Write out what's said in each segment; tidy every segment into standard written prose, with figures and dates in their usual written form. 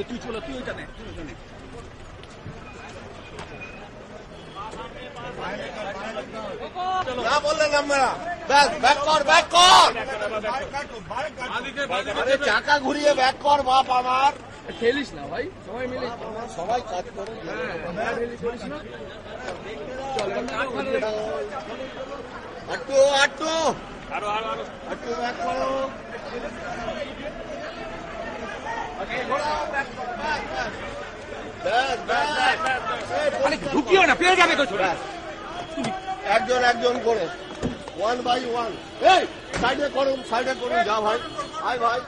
তুই চলো, তুই ওইটা নে। না বললেন আমরা ব্যাক কর, ব্যাক কর। আরে চাকা ঘুরিয়ে ব্যাক কর বাপ আমার। ঠেলিস না ভাই, সবাই মিলে সবাই কাজ করে। আটটু আটটু আটটু ব্যাক করো। ঢুকিও না, পেয়ে যাবে তো। একজন একজন করে 1 by 1। এই সাইডে করুন, সাইডে করুন। যা ভাই, আয় ভাই।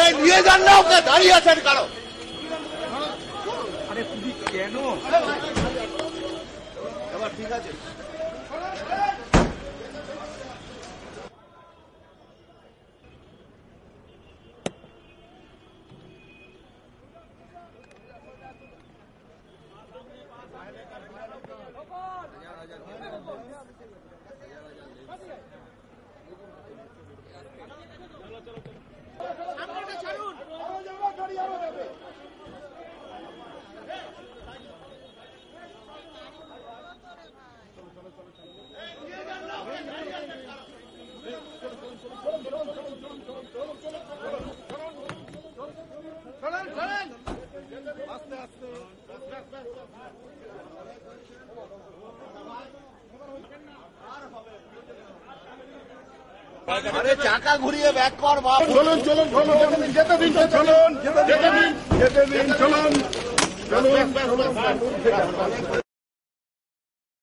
এই নিয়ে যান না ওকে, দাঁড়িয়ে আছেন কারো। আরে তুমি কেন? এবার ঠিক আছে। আরে চাকা ঘুরিয়ে ব্যাক কর বাপ। চলুন চলুন চলুন, যেতে দিন, চলুন যেতে দিন, চলুন চলুন।